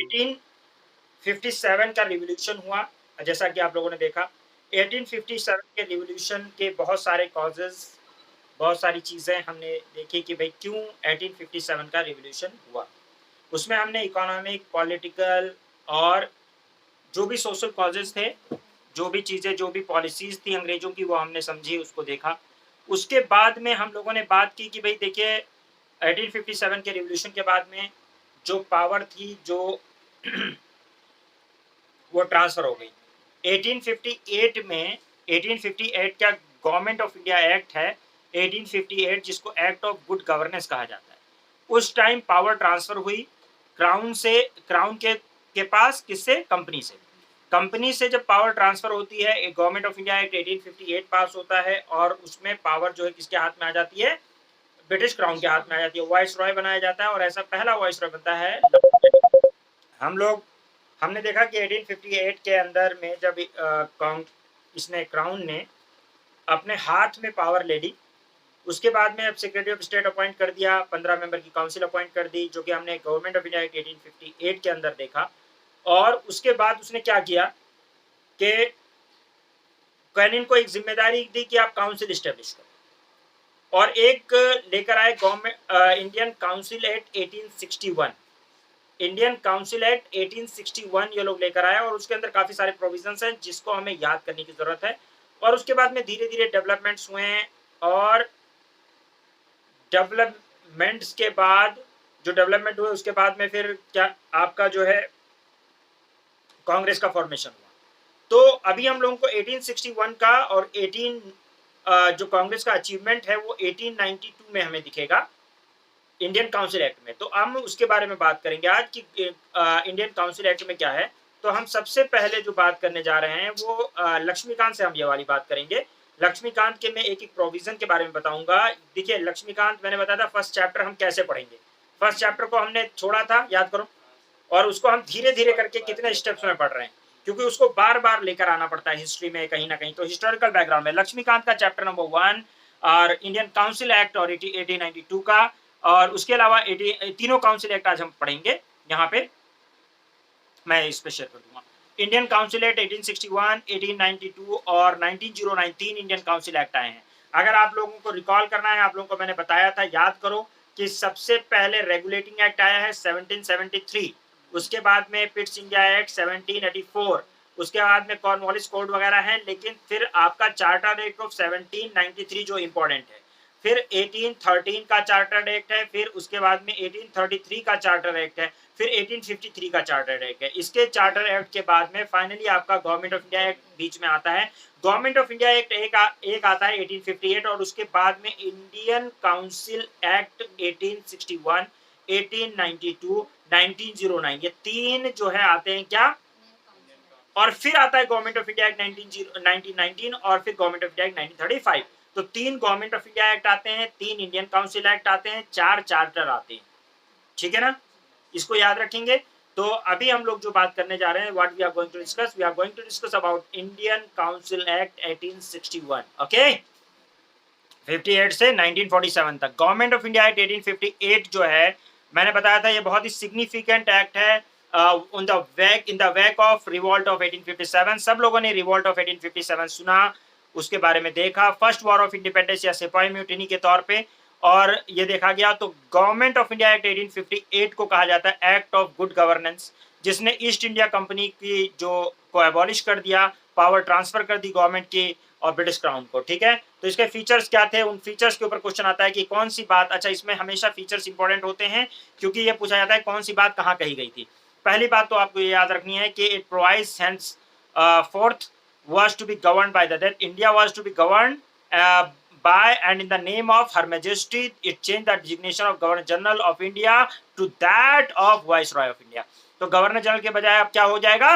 1857 का रिवॉल्यूशन हुआ, जैसा कि आप लोगों ने देखा। 1857 के रिवॉल्यूशन के बहुत सारे कॉजेज़, बहुत सारी चीज़ें हमने देखी कि भई क्यों 1857 का रिवॉल्यूशन हुआ। उसमें हमने इकोनॉमिक, पॉलिटिकल और जो भी सोशल कॉजेज़ थे, जो भी चीज़ें, जो भी पॉलिसीज़ थी अंग्रेज़ों की, वो हमने समझी, उसको देखा। उसके बाद में हम लोगों ने बात की कि भई देखिए 1857 के रिवॉल्यूशन के बाद में जो पावर थी, जो वो ट्रांसफ़र हो गई। 1858 में 1858 का गवर्नमेंट ऑफ इंडिया एक्ट है, 1858 जिसको एक्ट ऑफ गुड गवर्नेंस कहा जाता है। उस टाइम पावर ट्रांसफ़र हुई क्राउन के पास किससे? कंपनी से। कंपनी से जब पावर ट्रांसफ़र होती है, एक गवर्नमेंट ऑफ इंडिया एक्ट 1858 पास होता है और उसमें पावर जो है किसके हाथ में आ जाती है? ब्रिटिश क्राउन के हाथ में आ जाती है। वाइसरॉय बनाया जाता है और ऐसा पहला वाइसरॉय बनता है। हम लोग हमने देखा कि 1858 के अंदर में जब इसने क्राउन ने अपने हाथ में पावर ले ली, उसके बाद में अब सेक्रेटरी ऑफ स्टेट अपॉइंट कर दिया, 15 मेंबर की काउंसिल अपॉइंट कर दी, जो कि हमने गवर्नमेंट ऑफ इंडिया एक्ट 1858 के अंदर देखा। और उसके बाद उसने क्या किया कि कैनिन को एक जिम्मेदारी दी कि आप काउंसिल इस्टेब्लिश करो और एक लेकर आए government Indian council act 1861। Indian council act 1861 ये लोग लेकर आए और उसके अंदर काफी सारे प्रोविजंस हैं जिसको हमें याद करने की जरूरत है। और उसके बाद में धीरे धीरे डेवलपमेंट्स हुए हैं और डेवलपमेंट्स के बाद जो डेवलपमेंट हुए उसके बाद में फिर क्या आपका जो है कांग्रेस का फॉर्मेशन हुआ। तो अभी हम लोगों को 1861 का और 18 जो कांग्रेस का अचीवमेंट है वो 1892 में हमें दिखेगा इंडियन काउंसिल एक्ट में। तो हम उसके बारे में बात करेंगे आज कि इंडियन काउंसिल एक्ट में क्या है। तो हम सबसे पहले जो बात करने जा रहे हैं वो लक्ष्मीकांत से हम ये वाली बात करेंगे। लक्ष्मीकांत के मैं एक एक प्रोविजन के बारे में बताऊंगा। देखिए लक्ष्मीकांत मैंने बताया था फर्स्ट चैप्टर हम कैसे पढ़ेंगे। फर्स्ट चैप्टर को हमने छोड़ा था, याद करो, और उसको हम धीरे धीरे करके कितने स्टेप्स में पढ़ रहे हैं क्योंकि उसको बार बार लेकर आना पड़ता है हिस्ट्री में कहीं ना कहीं। तो हिस्टोरिकल बैकग्राउंड में लक्ष्मीकांत का चैप्टर नंबर 1 और इंडियन काउंसिल एक्ट और 1892 का, और उसके अलावा तीनों काउंसिल एक्ट आज हम पढ़ेंगे। यहाँ पे मैं इस पे शेयर कर दूंगा। इंडियन काउंसिल एक्ट 1861, 1892 और 1909 इंडियन काउंसिल एक्ट आए हैं। अगर आप लोगों को रिकॉल करना है, आप लोगों को मैंने बताया था, याद करो कि सबसे पहले रेगुलेटिंग एक्ट आया है 1773, उसके बाद में पिट्स इंडिया एक्ट 1784, उसके बाद में कॉर्नवालिस कोड वगैरह है, लेकिन फिर आपका चार्टर एक्ट ऑफ 1793 जो इंपॉर्टेंट है, फिर 1813 का चार्टर एक्ट है, फिर उसके बाद में 1833 का चार्टर एक्ट है, फिर 1853 का चार्टर एक्ट है। इसके चार्टर एक्ट के बाद में फाइनली आपका गवर्नमेंट ऑफ इंडिया एक्ट बीच में आता है। गवर्नमेंट ऑफ इंडिया एक्ट एक आता है 1858 और उसके बाद में इंडियन काउंसिल एक्ट 1861, 1892, 1909, ये तीन जो है आते हैं क्या, और फिर आता है गवर्नमेंट ऑफ इंडिया एक्ट 1919 और फिर गवर्नमेंट ऑफ इंडिया एक्ट 1935। तो तीन गवर्नमेंट ऑफ इंडिया एक्ट आते हैं, तीन इंडियन काउंसिल एक्ट आते हैं, चार चार्टर आते हैं। ठीक है ना, इसको याद रखेंगे। तो अभी हम लोग जो बात करने जा रहे हैं, what we are going to discuss about Indian council act 1861। Okay, 58 से 1947 तक। गवर्नमेंट ऑफ इंडिया एक्ट 1858 जो है, मैंने बताया था ये बहुत ही सिग्निफिकेंट एक्ट है in the wake of revolt of 1857। सब लोगों ने रिवॉल्ट ऑफ 1857 सुना, उसके बारे में देखा, फर्स्ट वॉर ऑफ इंडिपेंडेंस या सिपाही म्यूटिनी के तौर पे, और ये देखा गया। तो गवर्नमेंट ऑफ इंडिया एक्ट 1858 को कहा जाता है एक्ट ऑफ गुड गवर्नेंस, जिसने ईस्ट इंडिया कंपनी की जो को एबॉलिश कर दिया, पावर ट्रांसफर कर दी गवर्नमेंट की और ब्रिटिश क्राउन को। ठीक है, तो इसके फीचर्स क्या थे, उन फीचर्स के ऊपर क्वेश्चन आता है कि कौन सी बात, अच्छा इसमें हमेशा फीचर्स इंपॉर्टेंट होते हैं क्योंकि ये पूछा जाता है कौन सी बात कहाँ कही गई थी। पहली बात तो आपको ये याद रखनी है कि it provides hence fourth was to be governed by that India was to be governed by and in the name of Her Majesty. It changed the designation of Governor General of India to that of Viceroy of India. तो governor general के बजाय अब क्या हो जाएगा,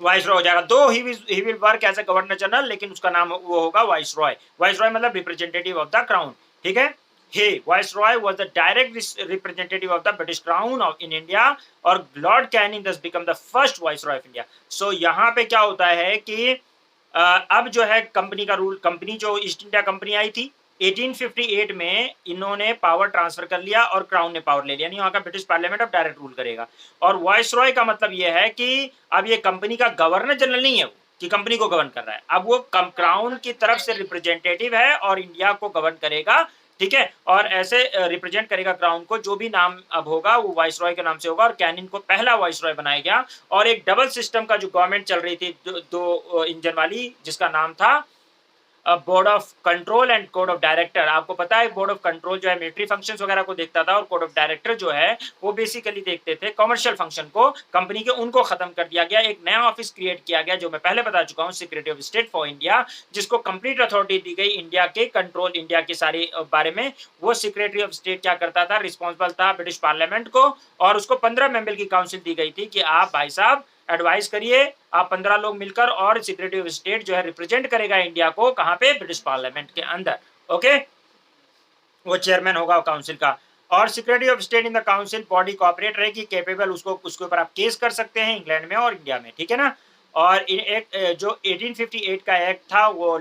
viceroy हो जाएगा। Though he will work as a governor general, लेकिन उसका नाम वो होगा वाइसरॉय। वाइसरॉय मतलब रिप्रेजेंटेटिव ऑफ द क्राउन। ठीक है, he viceroy was the direct representative of the British crown of in India और Lord Canning thus become the first viceroy of India. So यहाँ पे क्या होता है कि अब जो है कंपनी का रूल, कंपनी जो ईस्ट इंडिया कंपनी आई थी 1858 में इन्होंने पावर ट्रांसफर कर लिया और क्राउन ने पावर ले लिया, यानी वहां का ब्रिटिश पार्लियामेंट अब डायरेक्ट रूल करेगा। और वॉइस रॉय का मतलब यह है कि अब ये कंपनी का गवर्नर जनरल नहीं है वो, कि कंपनी को गवर्न कर रहा है, अब वो क्राउन की तरफ से रिप्रेजेंटेटिव है और इंडिया को गवर्न करेगा, ठीक है। और ऐसे रिप्रेजेंट करेगा क्राउन को, जो भी नाम अब होगा वो वाइस रॉय के नाम से होगा, और कैनिन को पहला वाइस रॉय बनाया गया। और एक डबल सिस्टम का जो गवर्नमेंट चल रही थी दो इंजन वाली, जिसका नाम था board of control and code of director. आपको पता है बोर्ड ऑफ कंट्रोल जो है मिलिट्री फंक्शंस वगैरह को देखता था, और कोड ऑफ डायरेक्टर जो है वो बेसिकली देखते थे कमर्शियल फंक्शन को कंपनी के, उनको खत्म कर दिया गया। एक नया ऑफिस क्रिएट किया गया जो मैं पहले बता चुका हूं, secretary of state for India, जिसको कंप्लीट अथॉरिटी दी गई इंडिया के कंट्रोल, इंडिया के सारे बारे में। वो सेक्रेटरी ऑफ स्टेट क्या करता था, रिस्पॉन्सिबल था ब्रिटिश पार्लियामेंट को, और उसको 15 मेंबर की काउंसिल दी गई थी कि आप भाई साहब एडवाइस करिए, आप 15 लोग मिलकर, और सेक्रेटरी ऑफ स्टेट जो है रिप्रेजेंट करेगा इंडिया को कहां पे, ब्रिटिश पार्लियामेंट के अंदर, ओके। वो चेयरमैन होगा काउंसिल का। और secretary of state in the council body corporate रहेगी, केपेबल, उसको उसके ऊपर आप केस कर सकते हैं इंग्लैंड में और इंडिया में, ठीक है ना। और एक जो 1858 का एक्ट था वो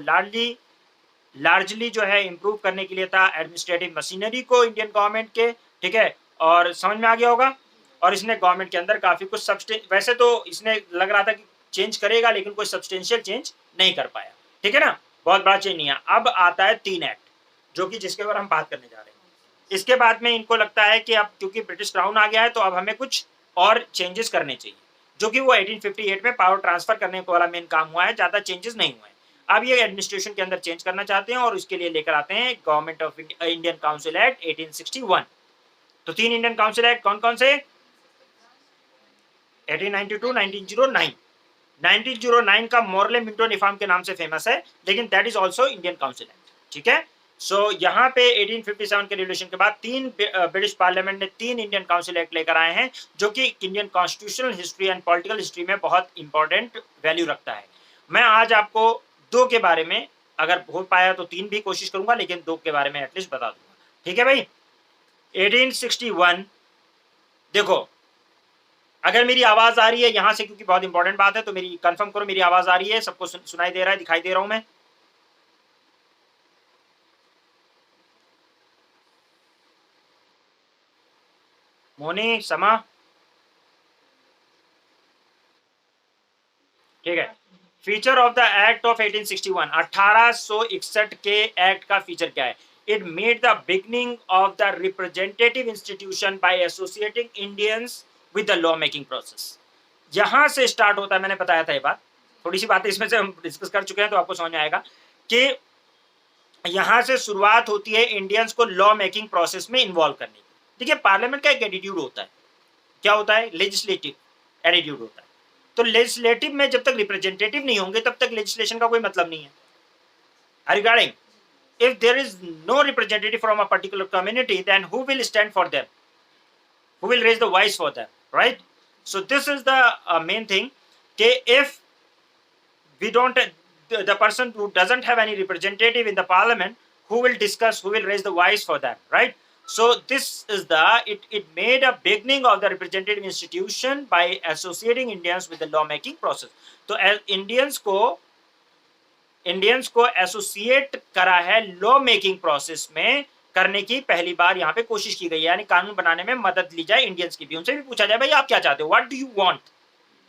लार्जली जो है इंप्रूव करने के लिए था एडमिनिस्ट्रेटिव मशीनरी को इंडियन गवर्नमेंट के, ठीक है। और समझ में आ गया होगा। और इसने गवर्नमेंट के अंदर काफी कुछ वैसे तो इसने लग रहा था कि चेंज करेगा, लेकिन कोई सब्सटेंशियल चेंज नहीं कर पाया, ठीक है ना, बहुत बड़ा चेंज नहीं है। अब आता है 3 एक्ट, जो कि जिसके ऊपर हम बात करने जा रहे हैं। इसके बाद में इनको लगता है कि अब क्योंकि ब्रिटिश क्राउन आ गया है तो अब हमें कुछ और चेंजेस करने चाहिए, जो कि वो 1858 में पावर ट्रांसफर करने वाला मेन काम हुआ है, ज्यादा चेंजेस नहीं हुए हैं। अब ये एडमिनिस्ट्रेशन के अंदर चेंज करना चाहते हैं, और उसके लिए लेकर आते हैं government of Indian council act 1861। तो 3 इंडियन काउंसिल एक्ट कौन कौन से, 1892, 1909। 1909 का मॉर्ले मिंटो निफाम के नाम से फेमस है, लेकिन that is also Indian council act, ठीक है। सो यहाँ पे 1857 के रिवोल्यूशन के बाद ब्रिटिश पार्लियामेंट ने 3 इंडियन काउंसिल एक्ट लेकर आए हैं, जो कि Indian constitutional history and political history में बहुत इंपॉर्टेंट वैल्यू रखता है। मैं आज आपको 2 के बारे में, अगर हो पाया तो 3 भी कोशिश करूंगा, लेकिन 2 के बारे में एटलीस्ट बता दूंगा, ठीक है भाई। 1861, देखो अगर मेरी आवाज आ रही है यहां से, क्योंकि बहुत इंपॉर्टेंट बात है, तो मेरी कंफर्म करो मेरी आवाज आ रही है, सबको सुनाई दे रहा है, दिखाई दे रहा हूं मैं। मोनी, समा, ठीक है। Feature of the act of 1861, 1861 के एक्ट का फीचर क्या है, it made the beginning of the representative institution by associating Indians with the law making process. यहां से स्टार्ट होता है, मैंने बताया था ये बात, थोड़ी सी बातें इसमें से हम डिस्कस कर चुके हैं तो आपको समझ में आएगा कि यहां से शुरुआत होती है इंडियंस को लॉ मेकिंग प्रोसेस में इन्वॉल्व करने की। देखिए पार्लियामेंट का एक एटीट्यूड होता है, क्या होता है, लेजिस्लेटिव एटीट्यूड होता है। तो लेजिस्लेटिव में जब तक रिप्रेजेंटेटिव नहीं होंगे तब तक लेजिस्लेशन का कोई मतलब नहीं है। Regarding if there is no representative from a particular community, then who will stand for them, who will raise the voice for them, right? So this is the main thing, कि if we don't, the person who doesn't have any representative in the parliament, who will discuss, who will raise the voice for them, right? So this is the, it made a beginning of the representative institution by associating Indians with the law making process. तो Indians को associate करा है law making process में करने की पहली बार यहाँ पे कोशिश की गई है, यानी कानून बनाने में मदद ली जाए इंडियंस की भी, उनसे भी पूछा जाए भाई आप क्या चाहते हो, व्हाट डू यू वांट,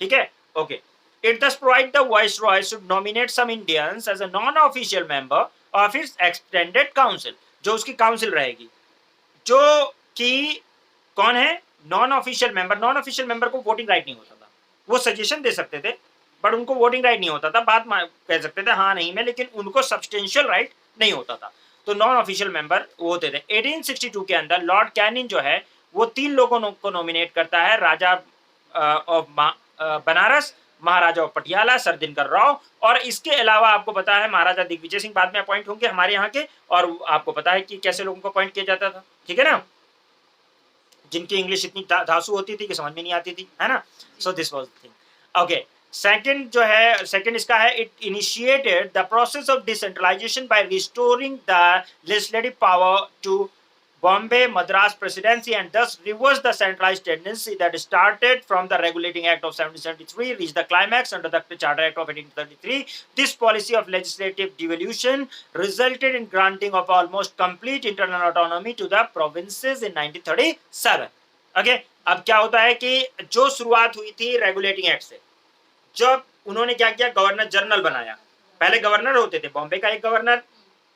ठीक है, okay. It thus provide the viceroy should nominate some Indians as a non-official member of his extended council, जो उसकी काउंसिल रहेगी, जो कि कौन है, non official member. Non official member को वोटिंग राइट नहीं होता था, वो सजेशन दे सकते थे बट उनको वोटिंग राइट नहीं होता था, बात कह सकते थे हाँ नहीं में, लेकिन उनको सब्सटेंशियल राइट नहीं होता था, तो नॉन ऑफिशियल मेंबर वो होते थे। 1862 के अंदर लॉर्ड कैनिन जो है वो 3 लोगों को नॉमिनेट करता है, Raja of Banaras, Maharaja of Patiala sir Dinkar Rao, और इसके अलावा आपको पता है महाराजा दिग्विजय सिंह बाद में अपॉइंट होंगे हमारे यहाँ के, और आपको पता है कि कैसे लोगों को अपॉइंट किया जाता था, ठीक है ना, जिनकी इंग्लिश इतनी धांसू होती थी कि समझ में नहीं आती थी, है ना। So this was the thing, okay. Second जो है, सेकंड इसका है, it initiated the process of decentralisation by restoring the legislative power to Bombay Madras Presidency and thus reversed the centralized tendency that started from the Regulating Act of 1773, reached the climax under the Charter Act of 1833. This policy of legislative devolution resulted in granting of almost complete internal autonomy to the provinces in 1937. Okay, अब क्या होता है कि जो शुरुआत हुई थी regulating act से, जब उन्होंने क्या किया, गवर्नर जनरल बनाया। पहले गवर्नर होते थे, बॉम्बे का एक गवर्नर,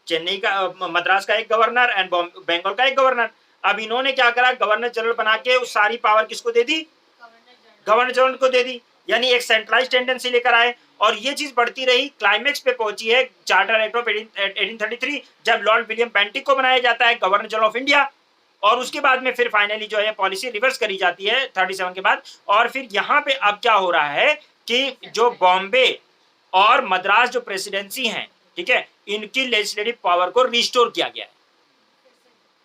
चेन्नई का, मद्रास का एक गवर्नर एंड बंगाल का एक गवर्नर। अब इन्होंने क्या करा, गवर्नर जनरल बना के उस सारी पावर किसको दे दी, गवर्नर जनरल को दे दी, यानी एक सेंट्रलाइज टेंडेंसी लेकर आए। और ये चीज बढ़ती रही, क्लाइमेक्स पे पहुंची है चार्टर एक्ट ऑफ 1833, जब लॉर्ड विलियम बेंटिक को बनाया जाता है गवर्नर जनरल ऑफ इंडिया। और उसके बाद में फिर फाइनली जो है पॉलिसी रिवर्स करी जाती है 37 के बाद। और फिर यहाँ पे अब क्या हो रहा है कि जो बॉम्बे और मद्रास जो प्रेसिडेंसी हैं, ठीक है, इनकी लेजिस्लेटिव पावर को रिस्टोर किया गया है।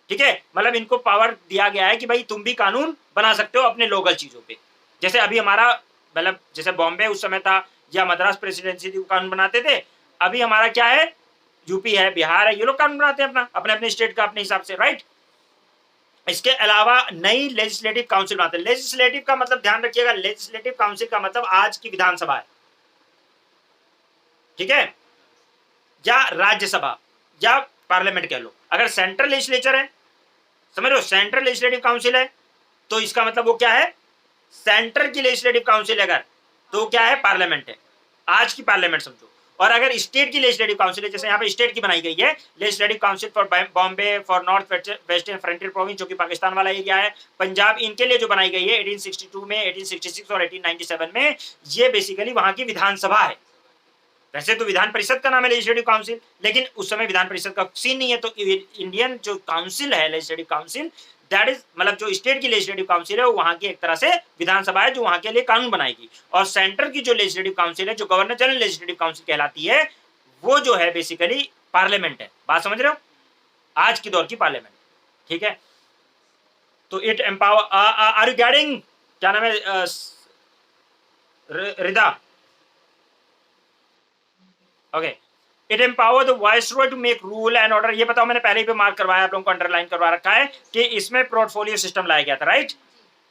ठीक है, मतलब इनको पावर दिया गया है कि भाई तुम भी कानून बना सकते हो अपने लोकल चीजों पे। जैसे अभी हमारा, मतलब जैसे बॉम्बे उस समय था या मद्रास प्रेसिडेंसी थी, कानून बनाते थे। अभी हमारा क्या है, यूपी है, बिहार है, ये लोग कानून बनाते हैं अपना, अपने अपने स्टेट का अपने हिसाब से, राइट। इसके अलावा नई लेजिस्लेटिव काउंसिल बनाते हैं। लेजिस्लेटिव का मतलब ध्यान रखिएगा, लेजिस्लेटिव काउंसिल का मतलब आज की विधानसभा है, ठीक है, या राज्यसभा या पार्लियामेंट कह लो। अगर सेंट्रल लेजिस्लेचर है, समझ लो, सेंट्रल लेजिस्लेटिव काउंसिल है, तो इसका मतलब वो क्या है, सेंटर की लेजिस्लेटिव काउंसिल अगर, तो क्या है, पार्लियामेंट है, आज की पार्लियामेंट समझो। और अगर स्टेट की लेजिस्लेटिव काउंसिल है, जैसे यहाँ पे स्टेट की बनाई गई है legislative council for Bombay, for north western frontier province, जो कि पाकिस्तान वाला एरिया है, पंजाब, इनके लिए जो बनाई गई है 1862 में, 1866 और 1897 में, ये बेसिकली वहां की विधानसभा है। वैसे तो विधान परिषद का नाम है लेजिस्लेटिव काउंसिल, लेकिन उस समय विधान परिषद का सीन नहीं है। तो इंडियन जो काउंसिल है लेजिस्लेटिव काउंसिल, दैट इज, मतलब जो स्टेट की लेजिस्लेटिव काउंसिल है वो वहां की एक तरह से विधानसभा है, जो वहां के लिए कानून बनाएगी। और सेंटर की जो लेजिस्लेटिव काउंसिल है, जो गवर्नर जनरल लेजिस्लेटिव काउंसिल कहलाती है, वो जो है बेसिकली पार्लियामेंट है। बात समझ रहे हो, आज की दौर की पार्लियामेंट, ठीक है। तो it empower, are you getting, क्या नाम है, Rida, okay. It empower the viceroy to make rule and order. ये बताओ, मैंने पहले ही पे मार्क करवाया, आप लोगों को अंडरलाइन करवा रखा है कि इसमें पोर्टफोलियो सिस्टम लाया गया था, राइट,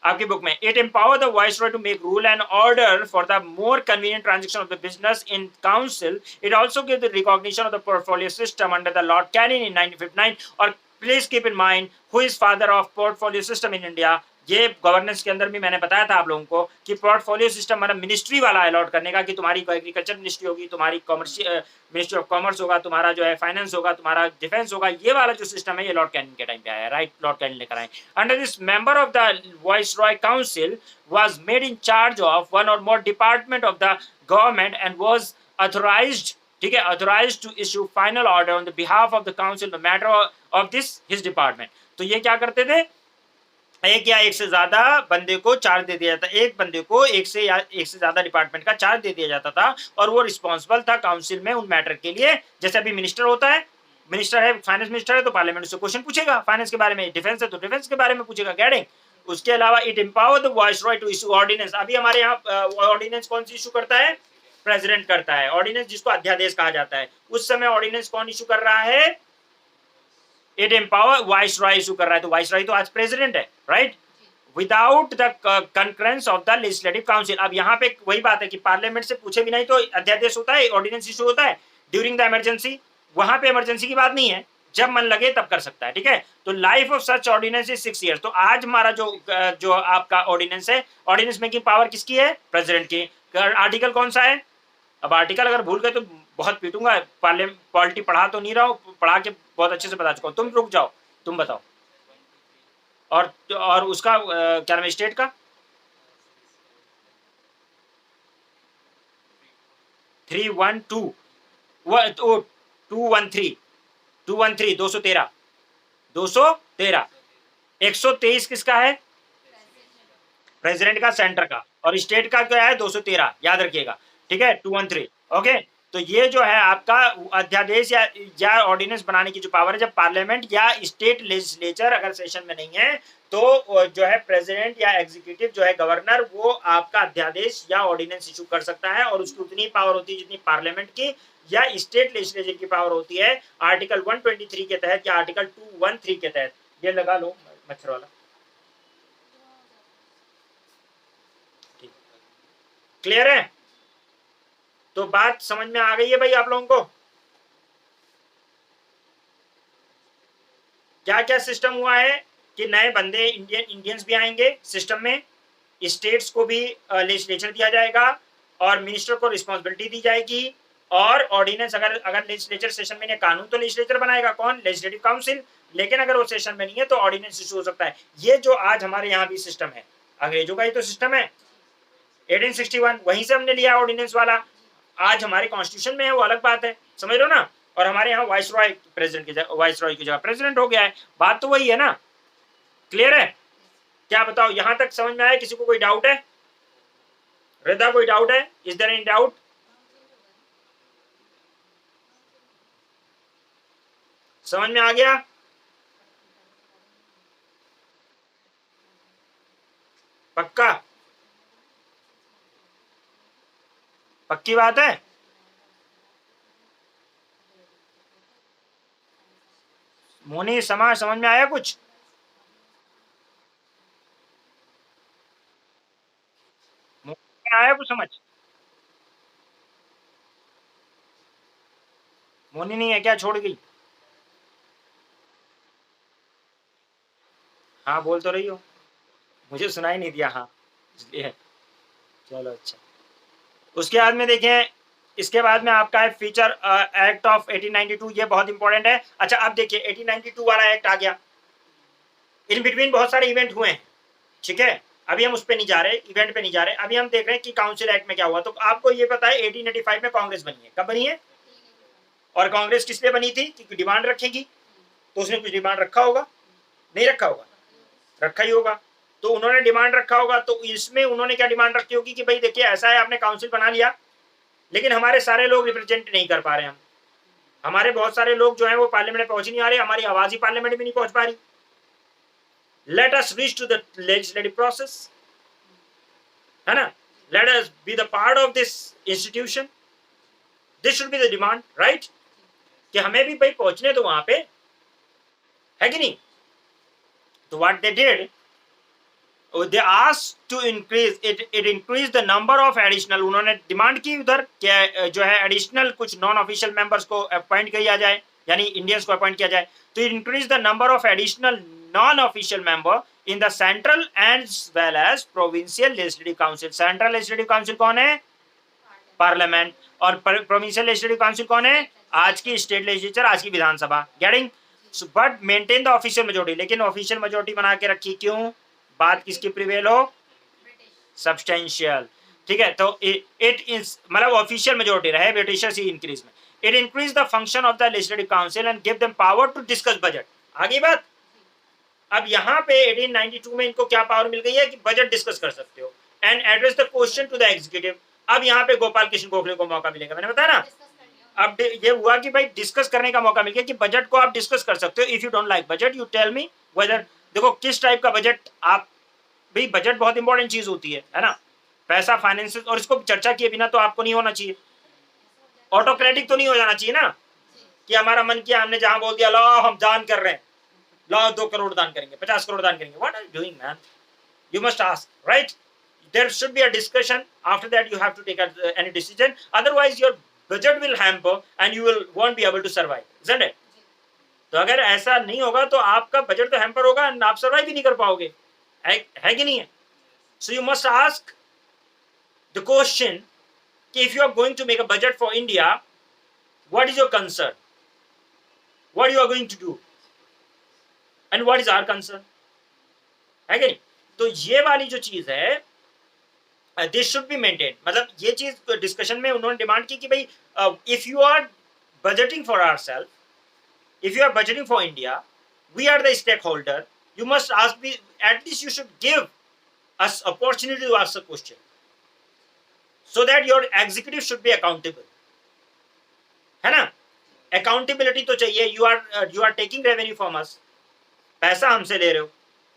आपकी बुक में। It empower the viceroy to make rule and order for the more convenient transaction of the business in council. It also give the recognition of the portfolio system under the Lord Canning in 1959। और please keep in mind who is father of portfolio system in India. ये governance के अंदर भी मैंने बताया था आप लोगों को कि पोर्टफोलियो सिस्टम मतलब मिनिस्ट्री वाला अलॉट करने का, कि तुम्हारी एग्रीकल्चर मिनिस्ट्री होगी, तुम्हारी कॉमर्शियल मिनिस्ट्री ऑफ कॉमर्स होगा, तुम्हारा जो है फाइनेंस होगा, तुम्हारा डिफेंस होगा। ये वाला जो सिस्टम है ये लॉर्ड कैनिंग के टाइम पे आया, राइट, लॉर्ड कैनिंग लेकर आए। Under this member of the viceroy council was made in charge of one or more department of the government and was authorised, ठीक है, authorised to issue final order on the behalf of the council no matter of this his department. तो ये क्या करते थे, एक या एक से ज्यादा बंदे को चार्ज दे दिया जाता, एक बंदे को एक से ज्यादा डिपार्टमेंट का चार्ज दे दिया जाता था, और वो रिस्पॉन्सिबल था काउंसिल में उन मैटर के लिए। जैसे अभी मिनिस्टर होता है, मिनिस्टर है, फाइनेंस मिनिस्टर है, तो पार्लियामेंट उससे क्वेश्चन पूछेगा फाइनेंस के बारे में, डिफेंस है तो डिफेंस के बारे में पूछेगा, गैडिंग। उसके अलावा it empower the viceroy to issue ordinance. अभी हमारे यहाँ ऑर्डिनेंस कौन सी इशू करता है, प्रेसिडेंट करता है ऑर्डिनेंस, जिसको अध्यादेश कहा जाता है। उस समय ऑर्डिनेंस कौन इशू कर रहा है, इट एम्पावर वाइसरॉय इशू कर रहा है। तो वाइसरॉय तो आज प्रेसिडेंट है, right, without the concurrence of the legislative council. अब यहाँ पे वही बात है कि पार्लियामेंट से पूछे भी नहीं तो अध्यादेश होता है, ऑर्डिनेंस इशू होता है ड्यूरिंग द इमरजेंसी। वहां पे इमरजेंसी की बात नहीं है, जब मन लगे तब कर सकता है, ठीक है। तो life of such ordinance is 6 years। तो आज हमारा जो आपका ऑर्डिनेंस है, ऑर्डिनेंस मेकिंग पावर किसकी है, प्रेसिडेंट की। आर्टिकल कौन सा है, अब आर्टिकल अगर भूल गए तो बहुत पीटूंगा, पॉलिटी पढ़ा तो नहीं रहा हूँ, पढ़ा के बहुत अच्छे से बता चुका हूँ। तुम रुक जाओ, तुम बताओ। और उसका क्या नाम है स्टेट का, 312 213 213 213 123 किसका है, प्रेसिडेंट का, सेंटर का। और स्टेट का क्या है, 213, याद रखिएगा, ठीक है, 213। ओके, तो ये जो है आपका अध्यादेश या ऑर्डिनेंस बनाने की जो पावर है, जब पार्लियामेंट या स्टेट लेजिस्लेचर अगर सेशन में नहीं है, तो जो है प्रेसिडेंट या एग्जीक्यूटिव जो है गवर्नर, वो आपका अध्यादेश या ऑर्डिनेंस इशू कर सकता है। और उसकी उतनी पावर होती है जितनी पार्लियामेंट की या स्टेट लेजिस्लेचर की पावर होती है, आर्टिकल 123 के तहत या आर्टिकल 213 के तहत। ये लगा लो मच्छर वाला। ठीक, क्लियर है? तो बात समझ में आ गई है भाई आप लोगों को? क्या क्या सिस्टम हुआ है कि नए बंदे इंडियंस भी आएंगे सिस्टम में, स्टेट्स को भी लेजिस्लेचर दिया जाएगा और मिनिस्टर को रिस्पॉन्सिबिलिटी दी जाएगी, और ऑर्डिनेंस अगर लेजिस्लेचर सेशन में कानून तो लेजिस्लेचर बनाएगा कौन? Legislative council. लेकिन अगर वो सेशन में नहीं है तो ऑर्डिनेंस इशू हो सकता है। ये जो आज हमारे यहाँ भी सिस्टम है, अंग्रेजों का ही तो सिस्टम है 1861, वहीं से हमने लिया ऑर्डिनेंस वाला। आज हमारे कॉन्स्टिट्यूशन में है, वो अलग बात है, समझ लो ना। और हमारे यहाँ वाइस रॉय प्रेसिडेंट की जगह, वाइस रॉय की जगह प्रेसिडेंट हो गया है। बात तो वही है ना, क्लियर है? क्या बताओ, यहां तक समझ में आया? किसी को कोई डाउट है? रिदा कोई डाउट है? Is there any doubt? समझ में आ गया? पक्का? पक्की बात है? मोनी समझ में आया कुछ? आया कुछ समझ? मोनी नहीं है क्या, छोड़ गई? हाँ बोल तो रही हो, मुझे सुनाई नहीं दिया। हाँ इसलिए चलो अच्छा। उसके बाद में देखें, इसके बाद में आपका है फीचर एक्ट ऑफ 1892, ये बहुत इंपॉर्टेंट है। अच्छा अब देखिए 1892 वाला एक्ट आ गया, इन बिटवीन बहुत सारे इवेंट हुए हैं, ठीक है? अभी हम उस पर नहीं जा रहे, इवेंट पे नहीं जा रहे, अभी हम देख रहे हैं कि काउंसिल एक्ट में क्या हुआ। तो आपको ये पता है 1885 में कांग्रेस बनी है, कब बनी है? और कांग्रेस किस लिए बनी थी? क्योंकि डिमांड रखेगी, तो उसने कुछ डिमांड रखा होगा, नहीं रखा होगा? रखा ही होगा। तो उन्होंने डिमांड रखा होगा, तो इसमें उन्होंने क्या डिमांड रखी होगी कि भाई देखिए ऐसा है, आपने काउंसिल बना लिया लेकिन हमारे सारे लोग रिप्रेजेंट नहीं कर पा रहे, हम हमारे बहुत सारे लोग जो है वो पार्लियामेंट में पहुंच नहीं आ रहे, हमारी आवाज ही पार्लियामेंट में नहीं पहुंच पा रही। Let us reach to the legislative process, है ना? Let us be the part of this institution, this should be the demand, right? कि हमें भी भाई पहुंचने दो वहां पे, है कि नहीं? तो what they did, they asked to increase it increase the number of additional, उन्होंने डिमांड की उधर क्या जो है एडिशनल कुछ नॉन ऑफिशियल मेंबर्स को अपॉइंट किया जाए, यानी इंडियंस को अपॉइंट किया जाए। तो increase the number of additional non official member in the central as well as provincial legislative council. Central legislative council कौन है? पार्लियामेंट। और प्रोविंशियल लेजिस्लेटिव काउंसिल कौन है? आज की स्टेट लेजिस्लेचर, आज की विधानसभा। Getting? But maintain the official majority, लेकिन ऑफिशियल मेजोरिटी बना के रखी, क्यों? बात किसकी प्रिवेल हो? सब्सटेंशियल, ठीक है? तो इट इज मतलब ऑफिशियल मेजोरिटी रहे, ब्रिटिशर्स ही इंक्रीज में। It increase the function of the legislative council and give them power to discuss budget. आगे बात, अब यहाँ पे 1892 में इनको क्या पावर मिल गई है कि बजट डिस्कस कर सकते हो and address the question to the executive. अब यहाँ पे गोपाल कृष्ण गोखले को मौका मिलेगा, मैंने बताया ना। अब ये हुआ कि भाई डिस्कस करने का मौका मिल गया कि बजट को आप डिस्कस कर सकते हो। If you don't like budget you tell me whether, देखो किस टाइप का बजट आप, भाई बजट बहुत इंपॉर्टेंट चीज होती है ना? पैसा, फाइनेंसेस, और इसको चर्चा किए बिना तो आपको नहीं होना चाहिए, ऑटोक्रेटिक तो नहीं हो जाना चाहिए ना कि हमारा मन किया हमने जहां बोल दिया लो हम दान कर रहे हैं, लो 2 करोड़ दान करेंगे, 50 करोड़ दान करेंगे। What are you doing man? You must ask, right? There should be a discussion. After that, you have to take any decision. Otherwise, your budget will hamper and you won't be able to survive, isn't it? तो अगर ऐसा नहीं होगा तो आपका budget तो hamper होगा और आप सर्वाइव भी नहीं कर पाओगे, है कि नहीं है? So you must ask the question कि if you are going to make a budget for India, what is your concern? What you are going to do? And what is our concern? है कि नहीं? तो ये वाली जो चीज है दिस शुड बी मेंटेन, मतलब ये चीज डिस्कशन में उन्होंने डिमांड की कि भाई if you are budgeting for ourselves, if you are budgeting for India, we are the stakeholder, you must ask me, at least you should give us opportunity to ask a question so that your executive should be accountable, है ना? accountability तो चाहिए। you are taking revenue from us, पैसा हमसे ले रहे हो,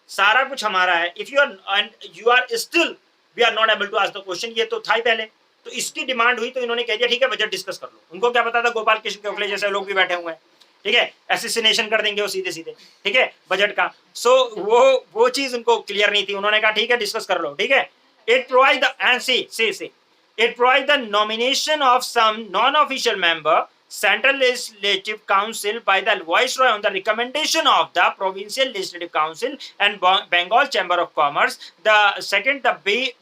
सारा कुछ हमारा है। if you are still we are not able to ask the question, ये तो था ही पहले। तो इसकी डिमांड हुई तो इन्होंने कह दिया ठीक है बजट डिस्कस कर लो। उनको क्या पता था गोपाल कृष्ण गोखले जैसे लोग भी बैठे हुए हैं, ठीक है, एसिसिनेशन कर देंगे वो सीधे सीधे, ठीक है, बजट का। सो वो चीज उनको क्लियर नहीं थी, उन्होंने कहा ठीक है डिस्कस कर लो, ठीक है। It provide the and see it provides the nomination of some non-official member Central Legislative Council by the Viceroy on the recommendation of the Provincial Legislative Council and Bengal Chamber of Commerce. The second, the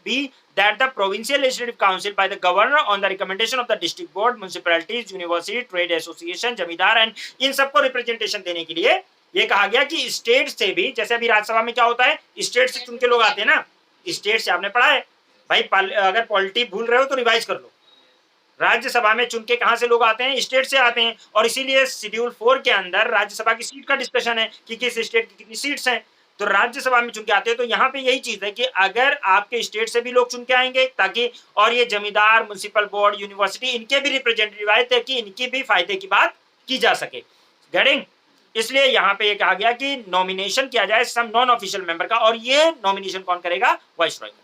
B that the Provincial Legislative Council by the Governor on the recommendation of the District Board, Municipalities, University, Trade Association, जमींदार and इन सबको representation देने के लिए ये कहा गया कि state से भी, जैसे अभी राज्यसभा में क्या होता है, स्टेट से चुन के लोग आते हैं ना, स्टेट से आपने पढ़ा है भाई, अगर पॉलिटी भूल रहे हो तो रिवाइज कर लो। राज्यसभा में चुन के कहां से लोग आते हैं, स्टेट से आते हैं, और इसीलिए शेड्यूल 4 के अंदर राज्यसभा की सीट का डिस्कशन है कि किस स्टेट की कितनी सीट्स हैं, तो राज्यसभा में चुन के आते हैं। तो यहाँ पे यही चीज है कि अगर आपके स्टेट से भी लोग चुन के आएंगे ताकि, और ये जमींदार, म्युनिसिपल बोर्ड, यूनिवर्सिटी, इनके भी रिप्रेजेंटेटिव आए ताकि इनकी भी फायदे की बात की जा सके। गेटिंग? इसलिए यहाँ पे ये कहा गया कि नॉमिनेशन किया जाए सम नॉन ऑफिशियल मेंबर का, और ये नॉमिनेशन कौन करेगा, वाइसरॉय करेगा।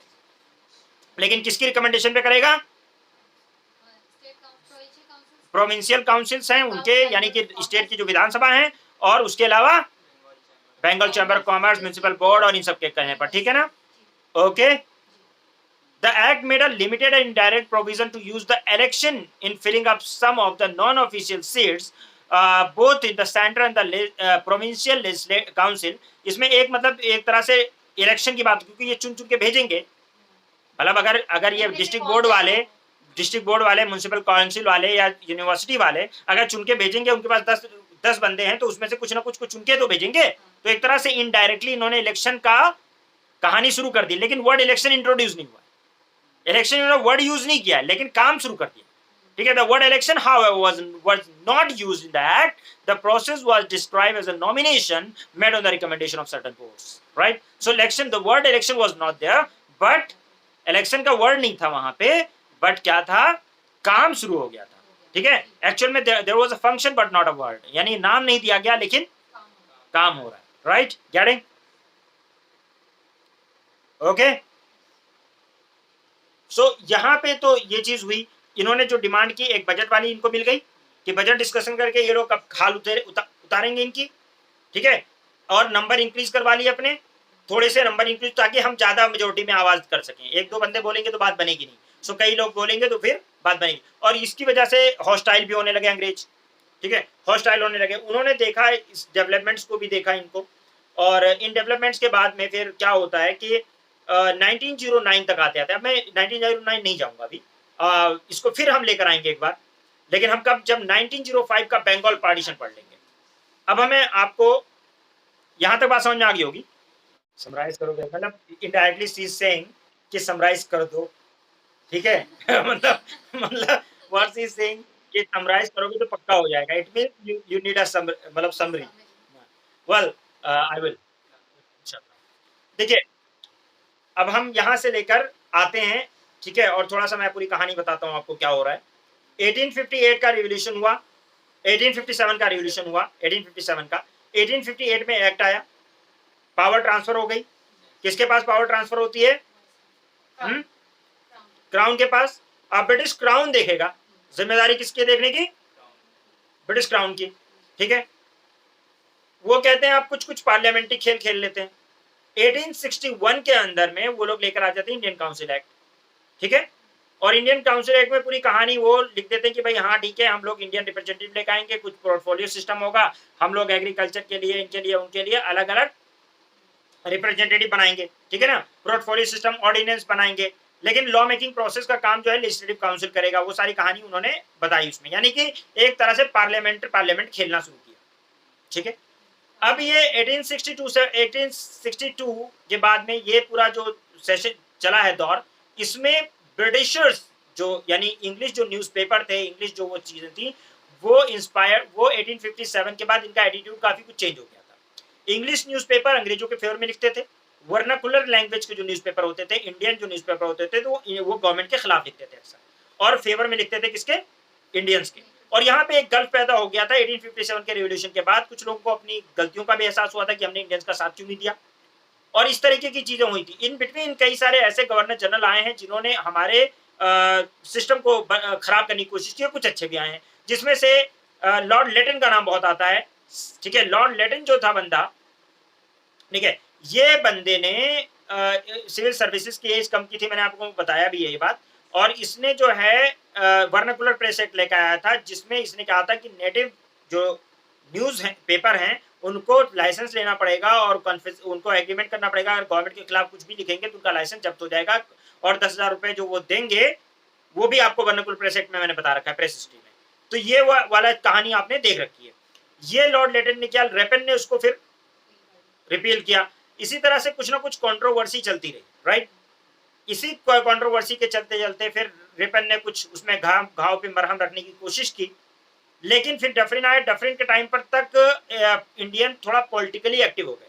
लेकिन किसकी रिकमेंडेशन पे करेगा, प्रोविंशियल काउंसिल्स हैं उनके, यानी कि स्टेट की जो विधानसभा है, और उसके अलावा Bengal chamber of commerce, municipal board और इन सब के कहने पर, ठीक है ना। Okay, the act made a limited and indirect provision to use the election in filling up some of the non official seats both in the centre and the provincial council. इसमें एक मतलब एक तरह से इलेक्शन की बात, क्योंकि ये चुन चुन के भेजेंगे, मतलब अगर ये डिस्ट्रिक्ट बोर्ड वाले म्युनिसिपल काउंसिल वाले या यूनिवर्सिटी वाले अगर चुन के भेजेंगे, उनके पास 10 बंदे हैं, तो उसमें से कुछ ना कुछ को चुन के तो भेजेंगे। तो एक तरह से इनडायरेक्टली इन्होंने इलेक्शन का कहानी शुरू कर दी, लेकिन वर्ड इलेक्शन इंट्रोड्यूस नहीं हुआ, इलेक्शन इन्होंने वर्ड यूज नहीं किया, लेकिन काम शुरू कर दिया, ठीक है। The word election however was not used in the act. The process was described as a nomination made on the recommendation of certain boards, right? So election, the word election was not there, but election का word नहीं था वहां पे, but क्या था, काम शुरू हो गया था, ठीक है। एक्चुअल में there was a function but not a word, यानी नाम नहीं दिया गया लेकिन काम हो रहा है, राइट, गेटिंग? ओके, सो यहां पे तो ये चीज हुई, इन्होंने जो डिमांड की एक बजट वाली इनको मिल गई कि बजट डिस्कशन करके ये लोग कब खाल उतारेंगे इनकी, ठीक है, और नंबर इंक्रीज करवा लिए अपने, थोड़े से नंबर इंक्रीज, ताकि हम ज्यादा मेजोरिटी में आवाज कर सकें। एक दो बंदे बोलेंगे तो बात बनेगी नहीं, सो कई लोग बोलेंगे तो फिर बात बनेगी, और इसकी वजह से हॉस्टाइल भी होने लगे अंग्रेज, ठीक है, हॉस्टाइल होने लगे। उन्होंने देखा इस डेवलपमेंट्स को भी देखा इनको, और इन डेवलपमेंट्स के बाद में फिर क्या होता है कि 1909 तक आते आते, अब मैं 1909 नहीं जाऊंगा अभी, इसको फिर हम लेकर आएंगे एक बार, लेकिन हम कब, जब 1905 का बंगाल पार्टीशन पढ़ लेंगे। अब हमें आपको यहां तक बात समझ में आ गई होगी, समराइज करोगे, मतलब इनडायरेक्टली शी इज सेइंग कि समराइज कर दो, ठीक है मतलब व्हाट शी इज सेइंग कि समराइज करोगे तो पक्का हो जाएगा, it means you need a मतलब समरी। वेल आई विल, देखिए अब हम यहां से लेकर आते हैं, ठीक है, और थोड़ा सा मैं पूरी कहानी बताता हूं आपको क्या हो रहा है। 1858 का रिवॉल्यूशन हुआ, 1857 का रिवॉल्यूशन हुआ, 1857 का, 1858 में एक्ट आया, पावर ट्रांसफर हो गई। किसके पास पावर ट्रांसफर होती है, क्राउन के पास। अब ब्रिटिश क्राउन देखेगा, जिम्मेदारी किसकी देखने की, ब्रिटिश क्राउन की, ठीक है। वो कहते हैं आप कुछ कुछ पार्लियामेंट्री खेल खेल लेते हैं। 1861 के अंदर में वो लोग लेकर आ जाते हैं इंडियन काउंसिल एक्ट, ठीक है, और इंडियन काउंसिल एक्ट में पूरी कहानी वो लिख देते हैं कि भाई हाँ ठीक है, हम लोग इंडियन रिप्रेजेंटेटिव लेकर आएंगे, कुछ पोर्टफोलियो सिस्टम होगा, हम लोग एग्रीकल्चर के लिए, इनके लिए, उनके लिए अलग अलग रिप्रेजेंटेटिव बनाएंगे, ठीक है ना, पोर्टफोलियो सिस्टम, ऑर्डिनेंस बनाएंगे, लेकिन लॉ मेकिंग प्रोसेस का काम जो है लेजिस्लेटिव काउंसिल करेगा। वो सारी कहानी उन्होंने बताई उसमें, यानी कि एक तरह से पार्लियामेंट खेलना शुरू किया, ठीक है। अब ये 1862 से 1862 के बाद में ये पूरा जो सेशन चला है दौर, इसमें ब्रिटिशर्स जो, यानी इंग्लिश जो न्यूज़पेपर थे, इंग्लिश जो वो चीजें थी, वो इंस्पायर, वो 1857 के बाद इनका एटीट्यूड काफी कुछ चेंज हो गया था। इंग्लिश न्यूज़पेपर अंग्रेजों के फेवर में लिखते थे, वर्नाकुलर लैंग्वेज के जो न्यूज़पेपर होते थे, इंडियन जो न्यूज़पेपर होते थे, तो वो गवर्नमेंट के खिलाफ लिखते थे अक्सर, और फेवर में लिखते थे किसके, इंडियंस के। और यहाँ पे एक गल्फ पैदा हो गया था 1857 के रिवॉल्यूशन के बाद। कुछ लोगों को अपनी गलतियों का भी एहसास हुआ था कि हमने इंडियंस का साथ क्यों नहीं दिया, और इस तरीके की चीजें हुई थी। इन बिटवीन कई सारे ऐसे गवर्नर जनरल आए हैं जिन्होंने हमारे सिस्टम को खराब करने की कोशिश की, कुछ अच्छे भी आए हैं, जिसमें से लॉर्ड लेटन का नाम बहुत आता है, ठीक है। लॉर्ड लेटन जो था बंदा, ठीक है, ये बंदे ने सिविल सर्विसेज की एज कम की थी, मैंने आपको बताया भी है ये बात। और इसने जो है वर्नाकुलर प्रेस एक्ट लेकर आया था, जिसमें इसने कहा था कि नेटिव जो न्यूज है, पेपर हैं, उनको लाइसेंस लेना पड़ेगा और उनको एग्रीमेंट करना पड़ेगा। अगर गवर्नमेंट के खिलाफ कुछ भी लिखेंगे तो उनका लाइसेंस जब्त हो जाएगा, और 10,000 रुपए जो वो देंगे, वो भी आपको वर्नाकुलर प्रेस एक्ट में मैंने बता रखा है, प्रेस हिस्ट्री में। तो ये वाला कहानी आपने देख रखी है। ये लॉर्ड लेटन ने किया, रेपन ने उसको फिर रिपील किया। इसी तरह से कुछ ना कुछ कंट्रोवर्सी चलती रही, राइट। इसी कंट्रोवर्सी के चलते चलते फिर रेपन ने कुछ उसमें घाव पे मरहम रखने की कोशिश की। लेकिन फिर डफरिन आए, डफरिन के टाइम पर तक इंडियन थोड़ा पॉलिटिकली एक्टिव हो गए,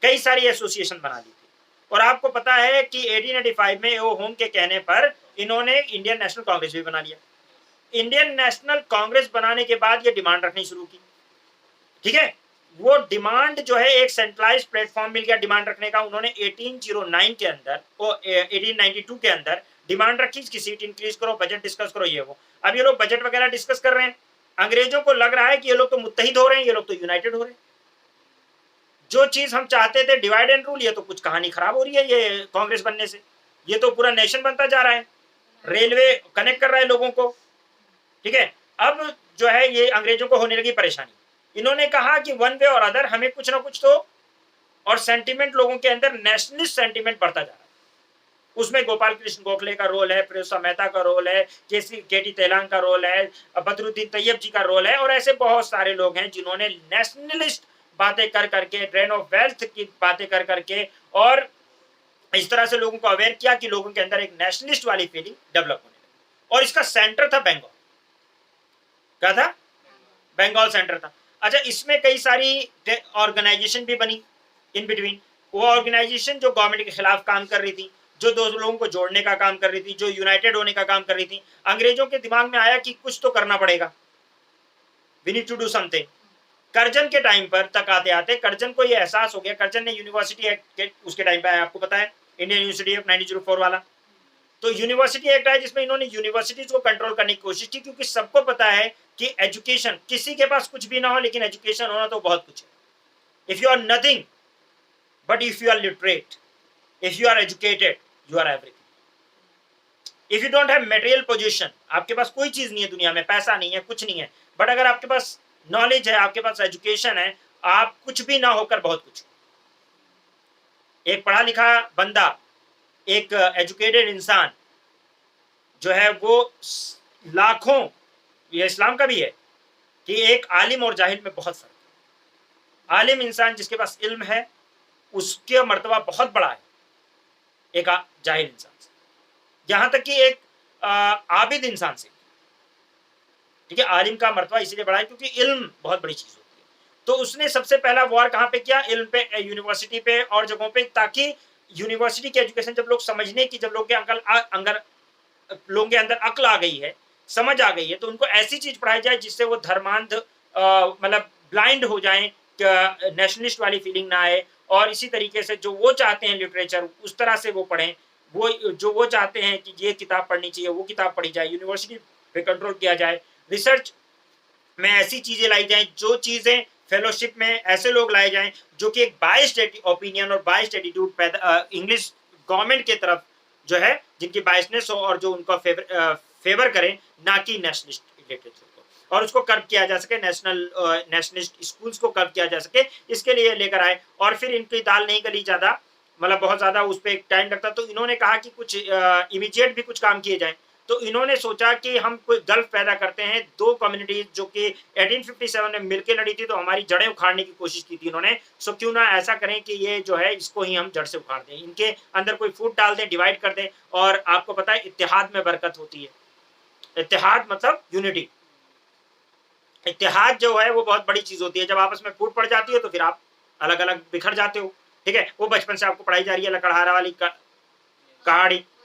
कई सारी एसोसिएशन बना ली थी। और आपको पता है कि 1885 में ओ होम के कहने पर इन्होंने इंडियन नेशनल कांग्रेस भी बना लिया। इंडियन नेशनल कांग्रेस बनाने के बाद ये डिमांड रखनी शुरू की, ठीक है। वो डिमांड जो है एक सेंट्रलाइज प्लेटफॉर्म मिल गया डिमांड रखने का। उन्होंने 1809 के अंदर, 1892 के अंदर डिमांड रखी कि सीट इंक्रीज करो, बजट डिस्कस करो, ये वो। अब ये लोग बजट वगैरह डिस्कस कर रहे हैं, अंग्रेजों को लग रहा है कि ये लोग तो मुत्तहिद हो रहे हैं, ये लोग तो यूनाइटेड हो रहे हैं। जो चीज हम चाहते थे डिवाइड एंड रूल, ये तो कुछ कहानी खराब हो रही है ये कांग्रेस बनने से। ये तो पूरा नेशन बनता जा रहा है, रेलवे कनेक्ट कर रहा है लोगों को, ठीक है। अब जो है ये अंग्रेजों को होने लगी परेशानी। इन्होंने कहा कि वन वे और अदर हमें कुछ ना कुछ तो, और सेंटीमेंट लोगों के अंदर नेशनलिस्ट सेंटीमेंट बढ़ता जा रहा है। उसमें गोपाल कृष्ण गोखले का रोल है, प्रियोसा मेहता का रोल है, केटी तेलांग का रोल है, बदरुद्दीन तैयब जी का रोल है, और ऐसे बहुत सारे लोग हैं जिन्होंने नेशनलिस्ट बातें कर करके, ड्रेन ऑफ वेल्थ की बातें कर करके, और इस तरह से लोगों को अवेयर किया कि लोगों के अंदर एक नेशनलिस्ट वाली फीलिंग डेवलप होने लगी। और इसका सेंटर था बंगाल। क्या था? बंगाल सेंटर था। अच्छा, इसमें कई सारी ऑर्गेनाइजेशन भी बनी इन बिटवीन। वो ऑर्गेनाइजेशन जो गवर्नमेंट के खिलाफ काम कर रही थी, जो दो लोगों को जोड़ने का काम कर रही थी, जो यूनाइटेड होने का काम कर रही थी। अंग्रेजों के दिमाग में आया कि कुछ तो करना पड़ेगा, we need to do something. Curzon के टाइम पर तक आते आते करजन को ये एहसास हो गया। करजन ने यूनिवर्सिटी एक्ट उसके टाइम पे आया, आपको पता है, इंडियन यूनिवर्सिटी ऑफ 1904 वाला। तो यूनिवर्सिटी एक्ट आया जिसमें इन्होंने यूनिवर्सिटीज को कंट्रोल करने की कोशिश की, क्योंकि सबको पता है कि एजुकेशन, किसी के पास कुछ भी ना हो लेकिन एजुकेशन होना तो बहुत कुछ है। If you are nothing but if you are literate, if you are educated, you are everything. If you don't have material position, आपके पास कोई चीज नहीं है दुनिया में, पैसा नहीं है, कुछ नहीं है, बट अगर आपके पास नॉलेज है, आपके पास एजुकेशन है, आप कुछ भी ना होकर बहुत कुछ। एक पढ़ा लिखा बंदा, एक एजुकेटेड इंसान जो है, वो लाखों, ये इस्लाम का भी है कि एक आलिम और जाहिल में बहुत फर्क है। आलिम इंसान जिसके पास इल्म है, उसका मर्तबा बहुत बड़ा है एक जाहिल इंसान से, यहां तक कि एक आबिद इंसान से, ठीक है। आलिम का मर्तबा इसीलिए बड़ा है क्योंकि इल्म बहुत बड़ी चीज होती है। तो उसने सबसे पहला वार कहां पे किया? इल्म पे, यूनिवर्सिटी पे और जगहों पे, ताकि यूनिवर्सिटी की एजुकेशन, जब लोग समझने की, जब लोग के लोगों के अंदर अक्ल आ गई है, समझ आ गई है, तो उनको ऐसी चीज पढ़ाई जाए जिससे वो धर्मांध, मतलब ब्लाइंड हो जाए, नेशनलिस्ट वाली फीलिंग ना आए। और इसी तरीके से जो वो चाहते हैं लिटरेचर, उस तरह से वो पढ़ें। वो जो वो चाहते हैं कि ये किताब पढ़नी चाहिए, वो किताब पढ़ी जाए, यूनिवर्सिटी पे कंट्रोल किया जाए, रिसर्च में ऐसी चीजें लाई जाएं, जो चीजें फेलोशिप में ऐसे लोग लाए जाएं जो कि एक बायस्ड ओपिनियन और बायस्ड एटीट्यूड पैदा, इंग्लिश गवर्नमेंट के तरफ जो है, जिनकी बायसनेस हो और जो उनका फेवर करें, ना कि नेशनलिस्ट लिटरेचर को। और उसको कर्व किया जा सके, नेशनलिस्ट स्कूल्स को कर्व किया जा सके, इसके लिए लेकर आए। और फिर इनकी दाल नहीं गली ज्यादा, मतलब बहुत ज्यादा उस पर टाइम लगता, तो इन्होंने कहा कि कुछ इमीडिएट भी कुछ काम किए जाए। तो इन्होंने सोचा कि हम कोई गल्फ पैदा करते हैं, दो कम्युनिटीज जो कि 1857 में मिलकर लड़ी थी, तो हमारी जड़ें उखाड़ने की कोशिश की थी इन्होंने। सो क्यों ना ऐसा करें कि ये जो है, इसको ही हम जड़ से उखाड़ दें, इनके अंदर कोई फूट डाल दें, डिवाइड कर दें। और आपको पता है इत्तेहाद में बरकत होती है। इत्तेहाद मतलब यूनिटी। इत्तेहाद जो है वो बहुत बड़ी चीज होती है। जब आपस में फूट पड़ जाती है तो फिर आप अलग अलग बिखर जाते हो, ठीक है। वो बचपन से आपको पढ़ाई जा रही है, लकड़हारा वाली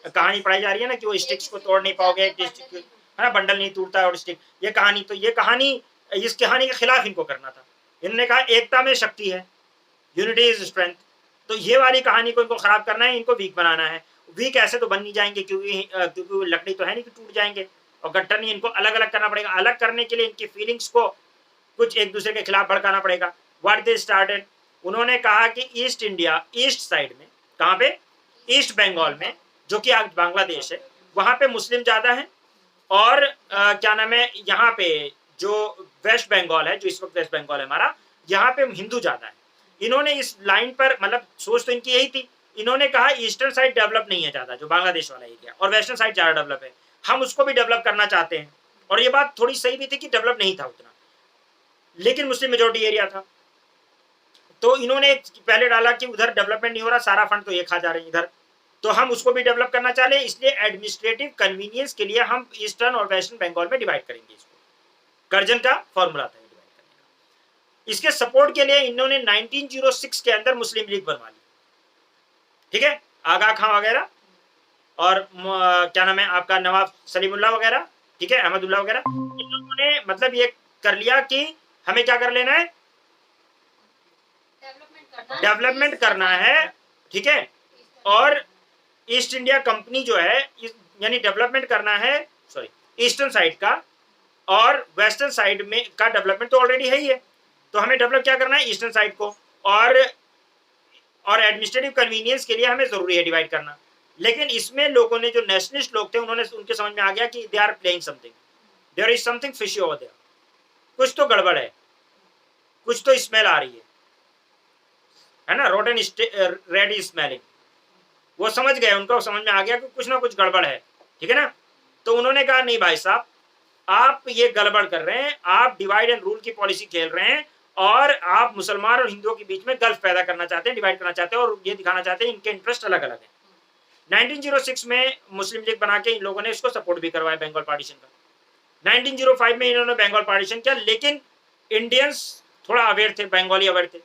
कहानी पढ़ाई जा रही है ना, कि वो स्टिक्स को तोड़ नहीं पाओगे, है ना, बंडल नहीं टूटता है और स्टिक। ये कहानी, तो ये कहानी, इस कहानी के खिलाफ इनको करना था। इन्होंने कहा एकता में शक्ति है, यूनिटी इज स्ट्रेंथ। तो ये वाली कहानी को इनको खराब करना है, इनको वीक बनाना है। वीक ऐसे तो बन नहीं जाएंगे, क्योंकि लकड़ी तो है नहीं कि टूट जाएंगे, और गट्ठर नहीं, इनको अलग अलग करना पड़ेगा। अलग करने के लिए इनकी फीलिंग्स को कुछ एक दूसरे के खिलाफ भड़काना पड़ेगा। व्हाट दे स्टार्टेड, उन्होंने कहा कि ईस्ट इंडिया, ईस्ट साइड में, कहाँ पे, ईस्ट बंगाल में, जो कि आज बांग्लादेश है, वहां पे मुस्लिम ज्यादा है। और क्या नाम है, यहाँ पे जो वेस्ट बंगाल है, जो इस वक्त वेस्ट बंगाल है हमारा, यहाँ पे हिंदू ज्यादा है। इन्होंने इस लाइन पर, मतलब सोच तो इनकी यही थी, इन्होंने कहा ईस्टर्न साइड डेवलप नहीं है ज्यादा, जो बांग्लादेश वाला एरिया, और वेस्टर्न साइड ज्यादा डेवलप है, हम उसको भी डेवलप करना चाहते हैं। और ये बात थोड़ी सही भी थी कि डेवलप नहीं था उतना, लेकिन मुस्लिम मेजोरिटी एरिया था। तो इन्होंने पहले डाला कि उधर डेवलपमेंट नहीं हो रहा, सारा फंड तो ये खा जा रहे हैं इधर, तो हम उसको भी डेवलप करना चाह रहे हैं, इसलिए एडमिनिस्ट्रेटिव कन्वीनियंस के लिए हम ईस्टर्न और वेस्टर्न बंगाल में डिवाइड करेंगे इसको। कर्जन का फॉर्मूला था डिवाइड करने का। इसके सपोर्ट के लिए इन्होंने 1906 के अंदर मुस्लिम लीग बनवा ली, ठीक है, आगा खां वगैरह, और क्या नाम है आपका, नवाब सलीमुल्लाह वगैरह, ठीक है, अहमदुल्लाह वगैरह, इन लोगों ने मतलब ये कर लिया कि हमें क्या कर लेना है, डेवलपमेंट करना है, ठीक है, और ईस्ट इंडिया कंपनी जो है, यानी डेवलपमेंट करना है, सॉरी, ईस्टर्न साइड का, और वेस्टर्न साइड में का डेवलपमेंट तो ऑलरेडी है ही है, तो हमें डेवलप क्या करना है, ईस्टर्न साइड को, और एडमिनिस्ट्रेटिव कन्वीनियंस के लिए हमें जरूरी है डिवाइड करना। लेकिन इसमें लोगों ने, जो नेशनलिस्ट लोग थे, उन्होंने, उनके समझ में आ गया कि they are playing something, there is something fishy over there, कुछ तो गड़बड़ है, कुछ तो स्मेल आ रही है ना, रोटन रेड इज स्मेलिंग, वो समझ गए, उनको समझ में आ गया कि कुछ ना कुछ गड़बड़ है, ठीक है ना। तो उन्होंने कहा नहीं भाई साहब, आप ये गड़बड़ कर रहे हैं, आप डिवाइड एंड रूल की पॉलिसी खेल रहे हैं, और आप मुसलमान और हिंदुओं के बीच में गल्फ पैदा करना चाहते हैं, डिवाइड करना चाहते हैं, और ये दिखाना चाहते हैं इनके इंटरेस्ट अलग अलग है। 1906 में मुस्लिम लीग बना के इन लोगों ने इसको सपोर्ट भी करवाया, बंगाल पार्टीशन का। 1905 में इन्होंने बंगाल पार्टीशन किया, लेकिन इंडियंस थोड़ा अवेयर थे, बंगाली अवेयर थे,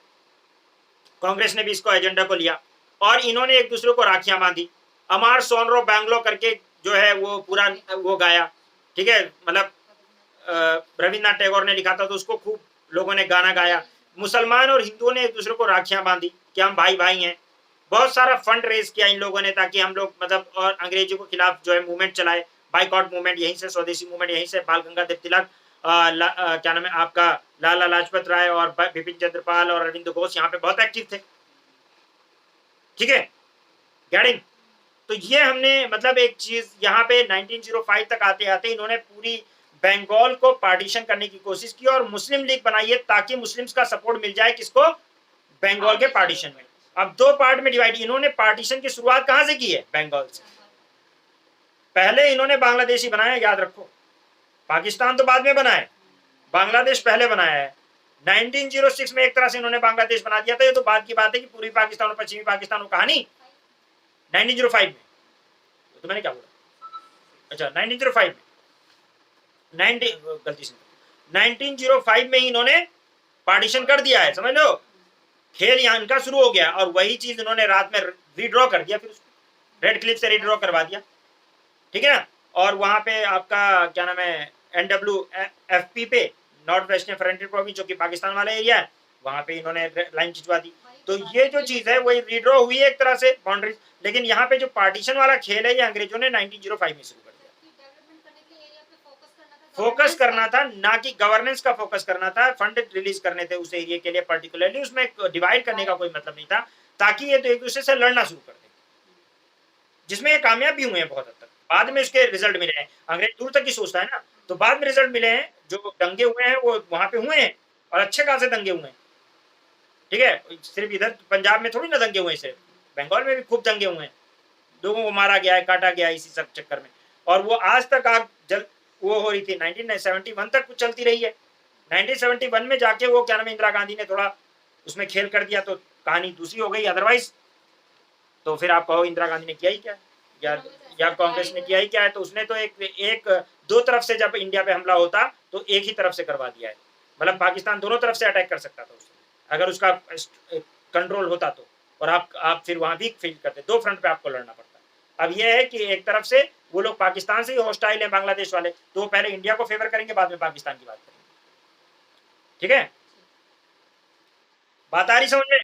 कांग्रेस ने भी इसको एजेंडा को लिया, और इन्होंने एक दूसरे को राखियां बांधी। अमार सोनरो बैंगलो करके जो है वो पूरा वो गाया, ठीक है, मतलब रविन्द्रनाथ टैगोर ने लिखा था, तो उसको खूब लोगों ने गाना गाया। मुसलमान और हिंदुओं ने एक दूसरे को राखियां बांधी कि हम भाई भाई हैं। बहुत सारा फंड रेज किया इन लोगों ने, ताकि हम लोग मतलब, और अंग्रेजों के खिलाफ जो है मूवमेंट चलाए, बाइकआउट मूवमेंट, यहीं से स्वदेशी मूवमेंट, यहीं से बाल गंगाधर तिलक, क्या नाम है आपका, लाला लाजपत राय और बिपिन चंद्रपाल और अरविंद घोष यहाँ पे बहुत एक्टिव थे, ठीक है, गैडिंग। तो ये हमने मतलब एक चीज यहाँ पे 1905 तक आते आते इन्होंने पूरी बंगाल को पार्टीशन करने की कोशिश की, और मुस्लिम लीग बनाई है ताकि मुस्लिम्स का सपोर्ट मिल जाए, किसको, बंगाल के पार्टीशन में। अब दो पार्ट में डिवाइड, इन्होंने पार्टीशन की शुरुआत कहां से की है, बंगाल से। पहले इन्होंने बांग्लादेश ही बनाया, याद रखो, पाकिस्तान तो बाद में बना है, बांग्लादेश पहले बनाया है। 1906 में एक तरह से इन्होंने बांग्लादेश बना दिया था, ये तो बाद की बात है कि पूर्वी पाकिस्तान और पश्चिमी पाकिस्तान, कहानी 1905 में, तो मैंने क्या बोला, अच्छा 1905 में, गलती से 1905 में ही इन्होंने पार्टीशन कर दिया है, समझ लो, खेल यहाँ इनका शुरू हो गया। और वही चीज इन्होंने रात में रीड्रॉ कर दिया, फिर उसको रेड क्लिफ से रीड्रॉ करवा दिया, ठीक है ना। और वहां पे आपका क्या नाम है, NWFP पे, नॉर्थ वेस्टर्न फ्रंटियर प्रोविंस, जो कि पाकिस्तान वाला एरिया है, वहां पे इन्होंने लाइन खिंचवा दी। तो ये जो चीज है वही रीड्रॉ हुई है एक तरह से बाउंड्रीज, लेकिन यहाँ पे जो पार्टीशन वाला खेल है ये अंग्रेजों ने 1905 में शुरू कर दिया। फोकस करना था, ना कि गवर्नेंस का फोकस करना था, फंड रिलीज करने थे उस एरिया के लिए पर्टिकुलरली, उसमें डिवाइड करने का कोई मतलब नहीं था, ताकि ये तो एक दूसरे से लड़ना शुरू कर दे, जिसमें ये कामयाब भी हुए हैं बहुत हद तक। बाद में इसके रिजल्ट मिले हैं, अंग्रेज दूर तक ही सोचता है ना, तो बाद में रिजल्ट मिले हैं, जो दंगे हुए हैं वो वहां पे हुए हैं, और अच्छे खासे दंगे हुए हैं, ठीक है। सिर्फ इधर पंजाब में थोड़ी ना दंगे हुए, सिर्फ बंगाल में भी खूब दंगे हुए हैं, लोगों को मारा गया है, काटा गया है इसी सब चक्कर में। और वो आज तक आग जल वो हो रही थी, 1971 तक कुछ चलती रही है। 1971 में जाके वो क्या नाम है, इंदिरा गांधी ने थोड़ा उसमें खेल कर दिया, तो कहानी दूसरी हो गई। अदरवाइज तो फिर आप कहो इंदिरा गांधी ने किया ही क्या, या कांग्रेस ने किया ही क्या है। तो उसने तो एक दो तरफ से जब इंडिया पे हमला होता तो एक ही तरफ से करवा दिया है, मतलब पाकिस्तान दोनों तरफ से अटैक कर सकता था उसने, अगर उसका कंट्रोल होता तो। और आप फिर वहां भी फील करते, दो फ्रंट पे आपको लड़ना पड़ता। अब यह है कि एक तरफ से वो लोग पाकिस्तान से ही हॉस्टाइल है बांग्लादेश वाले, तो वो पहले इंडिया को फेवर करेंगे, बाद में पाकिस्तान की बात करेंगे, ठीक है। बात आ रही समझ में?